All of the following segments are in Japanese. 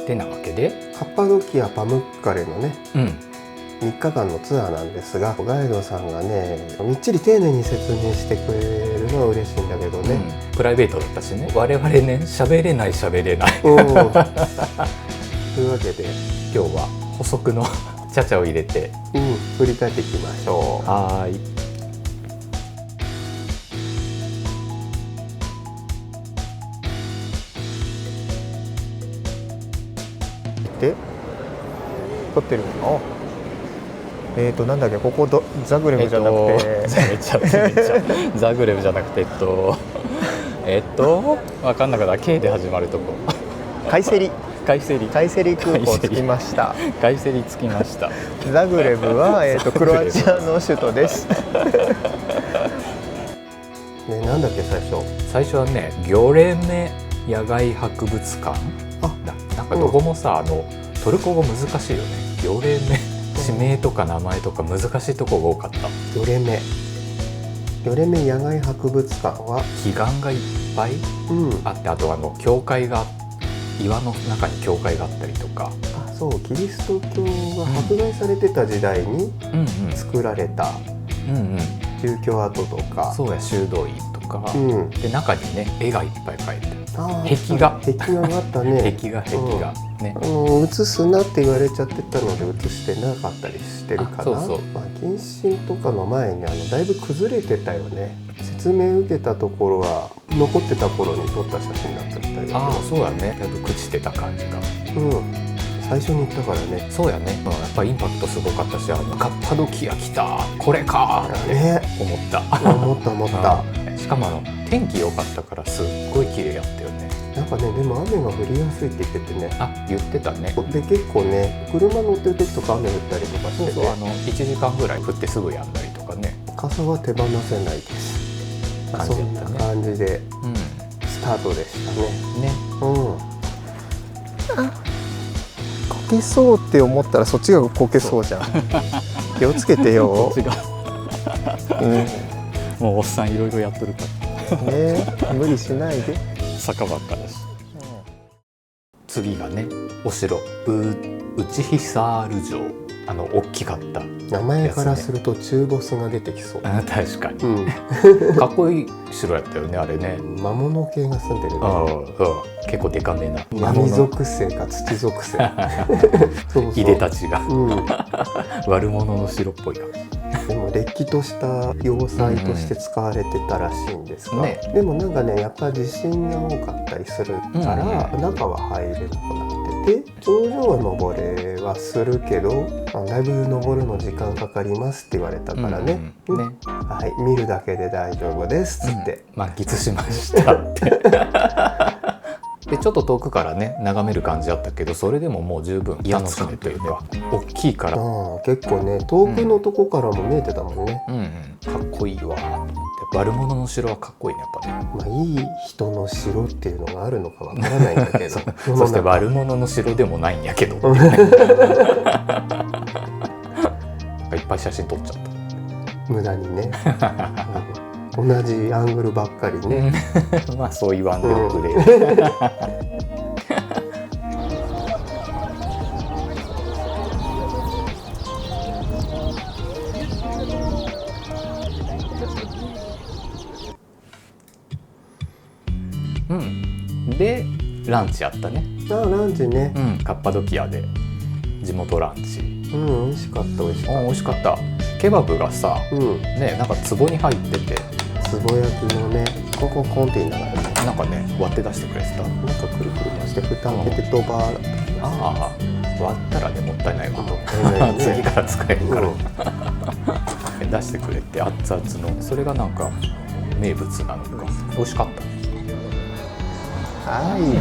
てなわけで、カッパドキアパムッカレのねうん3日間のツアーなんですが、ガイドさんがねみっちり丁寧に説明してくれるのは嬉しいんだけどね、プライベートだったしね、我々ね喋れないというわけで今日は補足のチャチャを入れて、振り返っていきましょう。はーい。で撮ってるのなんだっけ、ここザグレブじゃなくて、めっちゃザグレブじゃなくて分かんなかった。 K で始まるとこ。カイセリカイセリ空港着きました。カイセリ着きました。ザグレブは、クロアチアの首都ですね、なんだっけ最初はね、ギョレメ野外博物館なんかどこもさ、トルコ語難しいよね。ギョレメ、地名とか名前とか難しいとこが多かった。ギョレメ野外博物館は奇岩がいっぱいあって、あと教会が、岩の中に教会があったりとか、そうキリスト教が迫害されてた時代に作られた宗教跡とか、そうや、修道院とか、で中にね絵がいっぱい描いて、壁画があったね。壁画ね、映すなって言われちゃってたので映してなかったりしてるかな。そう、謹慎とかの前にだいぶ崩れてたよね。説明受けたところは残ってた頃に撮った写真だったみたいだけど、そうだね、だいぶ朽ちてた感じが、最初に言ったからね。そうやね、やっぱりインパクトすごかったし、カッパドキア来た、これかって思った。思ったしかも天気良かったからすっごい綺麗やったよね。なんかね、でも雨が降りやすいって言っててね。言ってたね。で結構ね、車乗ってる時とか雨降ったりとかしてね。1時間ぐらい降ってすぐやんだりとかね。傘は手放せないです。そんな感じでスタートでしたね。こけそうって思ったらそっちがこけそうじゃん。気をつけてよ。もうおっさんいろいろやってるからね、無理しないで。坂ばっかだし。次がね、お城内久城、大きかった名前からすると中ボスが出てきそう。確かに、かっこいい城やったよね、あれね。魔物系が住んでるね。結構デカめな闇属性か土属性いでたちが、悪者の城っぽいな。でもれっきとした要塞として使われてたらしいんですが、でもなんかね、やっぱ地震が多かったりするから、中は入れなくなってて、頂上は登れはするけど、だいぶ登るの時間かかりますって言われたからね、はい、見るだけで大丈夫ですって、満喫しましたってでちょっと遠くからね眺める感じだったけど、それでももう十分楽しめというか、大きいから、結構ね遠くのとこからも見えてたもんね。かっこいいわ。悪者の城はかっこいいね、やっぱね。いい人の城っていうのがあるのかわからないんだけどそして悪者の城でもないんやけどいっぱい写真撮っちゃった無駄にね同じアングルばっかりねまあそう言わんでおくれ、でランチやったね。ランチね、カッパドキアで地元ランチ、美味しかった。美味しかった。ケバブがさ、ね、なんか壺に入ってて、壺焼きのね、コンコンコンって言いながらね、なんかね割って出してくれてた。なんかくるくる回して蓋開けてドバーだった。割ったらねもったいないわ次から使えるから出してくれて、熱々の、それがなんか名物なのか。美味しかった。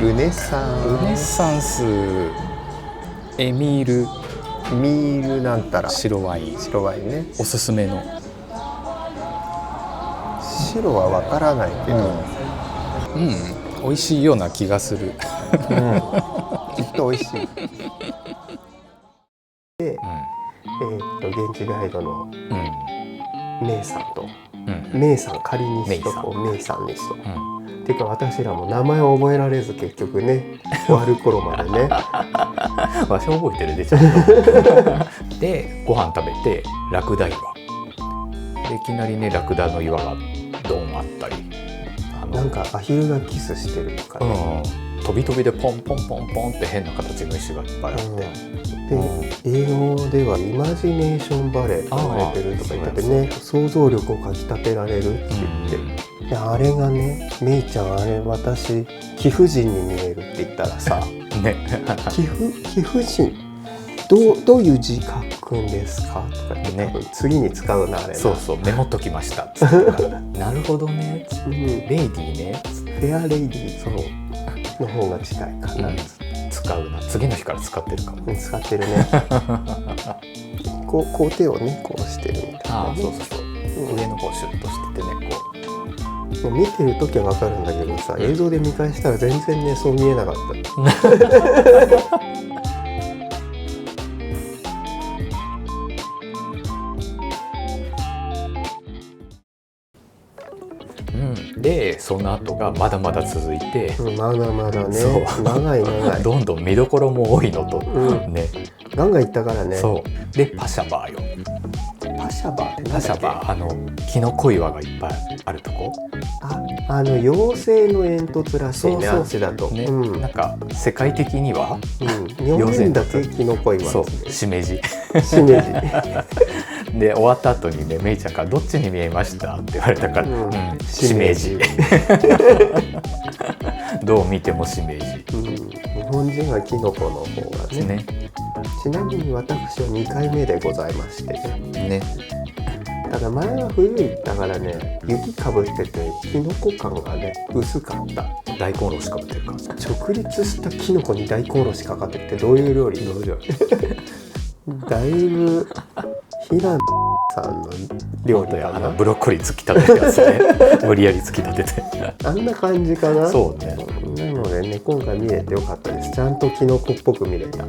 ルネサンスエミールなんたら白ワインね。おすすめの。白はわからないけど、美味しいような気がするきっと美味しいで、現地ガイドの姉さんとメイさん仮にしとこう、メイさんにしとこう、てか私らも名前を覚えられず結局ね終わる頃までねわし覚えてるでちゃんとでご飯食べてラクダ岩でいきなりねラクダの岩がドンあったりなんかアヒルがキスしてるとかね、飛び飛びでポンポンポンポンって変な形の石がいっぱいあって、で英語ではイマジネーションバレーと言われてるとか言っててね、想像力をかきたてられるって言って、であれがね、メイちゃんあれ私貴婦人に見えるって言ったらさね貴婦人どういう字書くんですかとかってね、次に使うなあれな。そうそう、メモっときましたっつってなるほどね、レイディーね、フェアレイディーの方が近いかな、使うな、次の日から使ってるかも、使ってるねこう手をねこうしてるみたいな、ね、そうそうそう、上の方シュッとしててね、こう見てる時は分かるんだけどさ、映像で見返したら全然ねそう見えなかったでその後がまだまだ続いて、まだまだね、長いどんどん見どころも多いのと、ねガンガンいったからね。そうでパシャバーよ。パシャバーってパシャバーキノコ岩がいっぱいあるとこ。妖精の煙突らしいね、あっちだとね、なんか世界的には妖精だけキノコ岩、そうしめじで終わった後にね、めいちゃんからどっちに見えましたって言われたから、しめじどう見てもしめじ、日本人はキノコの方がね。ちなみに私は2回目でございましてね。ただ前は冬行ったからね、雪かぶっててキノコ感がね薄かった。大根おろしかぶってるか。直立したキノコに大根おろしかかってってどういう料理？だいぶ平野さんの料理だな。ブロッコリー突き立てるやつね無理やり突き立ててあんな感じかな。そうね。なのでね、今回見れてよかったです。ちゃんとキノコっぽく見れた。いっ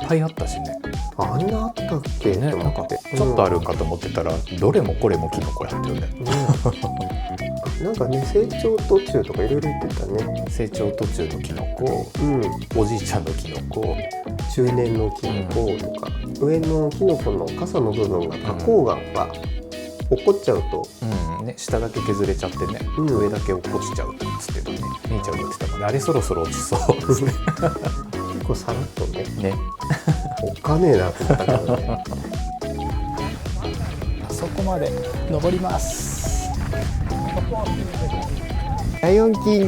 ぱいあったしね。あんなあったっけね。なんかちょっとあるんかと思ってたら、どれもこれもキノコやったよね。なんかね、成長途中とかいろいろ言ってたね。成長途中のキノコ、おじいちゃんのキノコ、中年のキノコとか、上のキノコの傘の部分が花崗岩が落っこっちゃうと、下だけ削れちゃってね、上だけ落っこちちゃうっつってたね。めいちゃんが言ってたから、あれそろそろ落ちそうですね結構さらっとねおっかねえなと思ったけどねあそこまで登ります。ライオンキン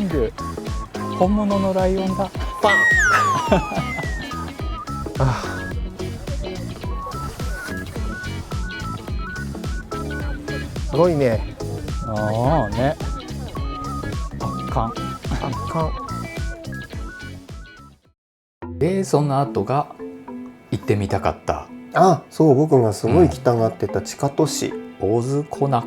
グ本物のライオンだ。パンすごいね。ね。圧巻。でその後が行ってみたかった。そう、僕がすごい来たがってた地下都市、オズコナッ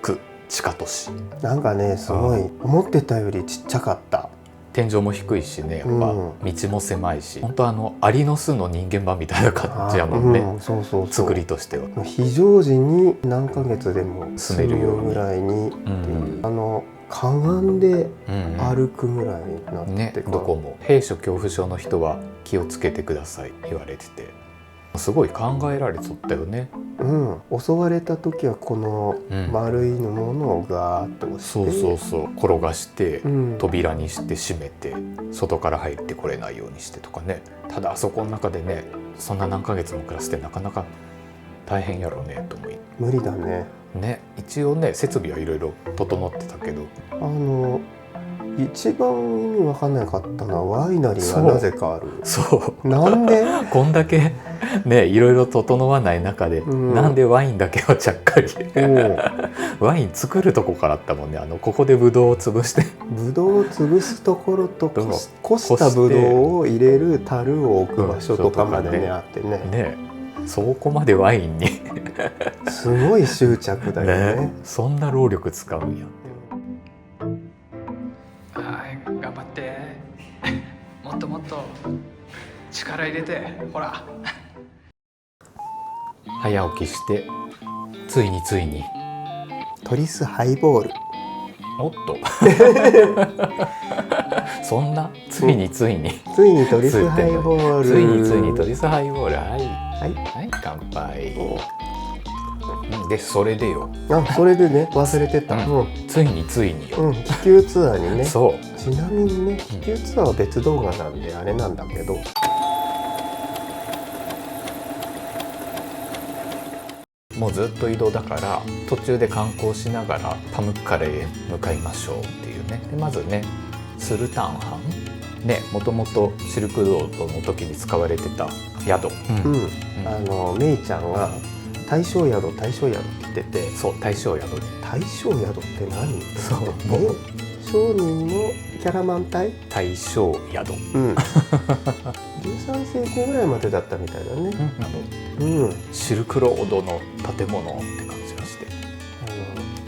ク地下都市。なんかね、すごい思ってたよりちっちゃかった。天井も低いしね、やっぱ道も狭いし、本当アリの巣の人間版みたいな感じやもんね。そう作りとしては非常時に何ヶ月でも住めるようぐらいにっていう、かがんで歩くぐらいになってどこも閉所恐怖症の人は気をつけてください言われてて、すごい考えられとったよね。襲われた時はこの丸いものをガーッと押して、そう転がして、扉にして閉めて外から入ってこれないようにしてとかね。ただあそこの中でね、そんな何ヶ月も暮らしてなかなか大変やろうねと思い。無理だね。一応ね設備はいろいろ整ってたけど、一番意味わかんなかったのはワイナリーがなぜかある。そうなんでこんだけねいろいろ整わない中で、なんでワインだけはちゃっかりワイン作るとこからあったもんね。ここでブドウを潰してブドウを潰すところとこしたブドウを入れる樽を置く場所とかまでねあってね。そこまでワインにすごい執着だよね。そんな労力使うんや。頑張ってもっともっと力入れてほら。早起きしてついについにトリスハイボール。おっとそんなついについに、ついにトリスハイボール。ついについにトリスハイボール。はいはいはい、乾杯。でそれでよ。あ、それでね、忘れてた。ついについによ。気球ツアーにね。そう。ちなみにね、気球ツアーは別動画なんであれなんだけど。もうずっと移動だから途中で観光しながらパムッカレーへ向かいましょうっていうね。でまずねスルタンハンね、もともとシルクロードの時に使われてた宿、メイちゃんが大正宿って言ってて、そう大正宿。大正宿って何？そう商人のキャラマン隊？大正宿。13世紀ぐらいまでだったみたいだね。シルクロードの建物って感じがして、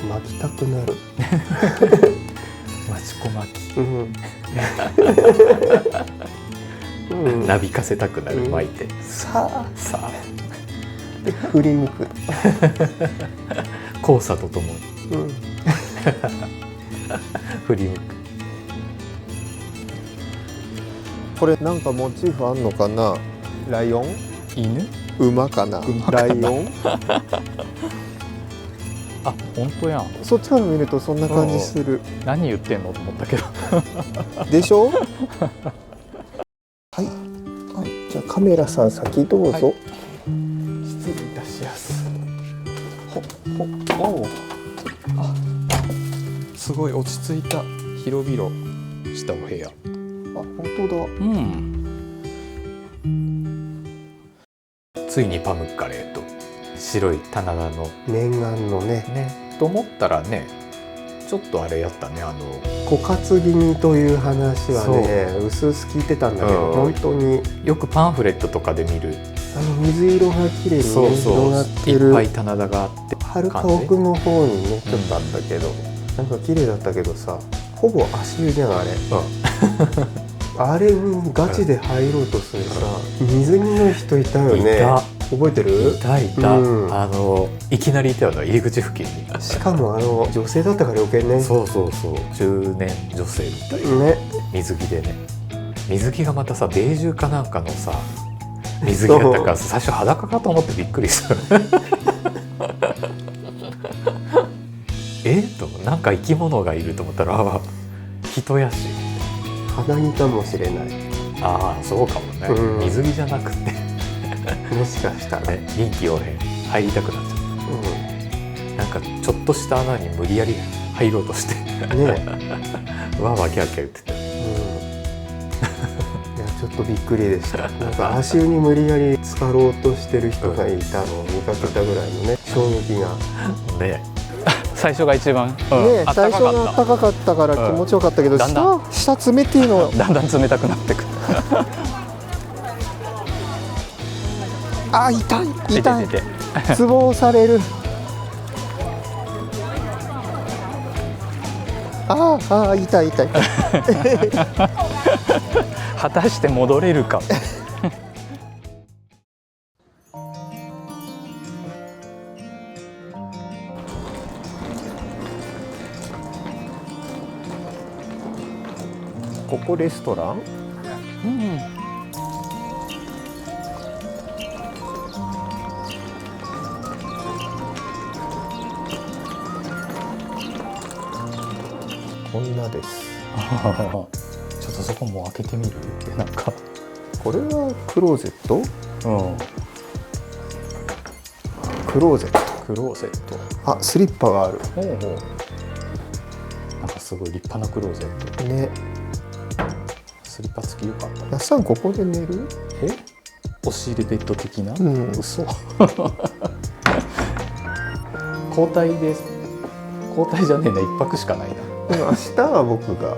巻きたくなる。マチコ巻き。なびかせたくなる、巻いて。さあで振り向く。交差とともに。振り向く。これなんかモチーフあんのかな？ライオン？犬？馬かな？ライオン？あ、本当やん。そっちから見るとそんな感じする。何言ってんのと思ったけど。でしょ？はい、じゃあカメラさん先どうぞ。失礼いたします。すごい落ち着いた広々したお部屋。本当だ。ついにパムッカレーと白い棚田の念願のねと思ったらね、ちょっとあれやったね、枯渇気味という話はね薄々聞いてたんだけど、本当によくパンフレットとかで見る水色が綺麗に広がってる、いっぱい棚田があって、はるか奥の方にねちょっとあったけど、なんか綺麗だったけどさ、ほぼ足湯じゃんあれ。あれにガチで入ろうとするさ、水着の人いたよね。覚えてる？いた。いきなりいたよな、入り口付近に。しかも女性だったから余計ね。そう中年女性みたいなね、水着でね。水着がまたさ、ベージュかなんかのさ水着だったから最初裸かと思ってびっくりした。となんか生き物がいると思ったら人やし。肌着かもしれない。ああ、そうかもね、水着じゃなくてもしかしたら臨機応変入りたくなっちゃった、なんかちょっとした穴に無理やり入ろうとしてわわキャーキャー言ってた。いやちょっとびっくりでした。なんか足湯に無理やり浸かろうとしてる人がいたのを見かけたぐらいのね、衝撃がね。最初が一番最初が暖かかったから気持ちよかったけど、下冷ていのだんだん冷たくなってくる。あ、痛いツボ押される。痛い果たして戻れるか。ここレストラン？こんなです。ちょっとそこも開けてみる？なんかこれはクローゼット？クローゼット。あ、スリッパがある。なんかすごい立派なクローゼットね。スリッパ付きよかった。やっさんここで寝る？押し入れベッド的な？嘘。交代じゃねえな、1泊しかないな。でも明日は僕が。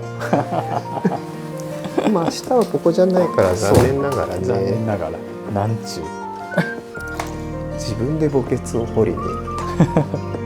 でも明日はここじゃないから残念ながらね。残念ながら。なんちゅう。自分で墓穴を掘りに行った。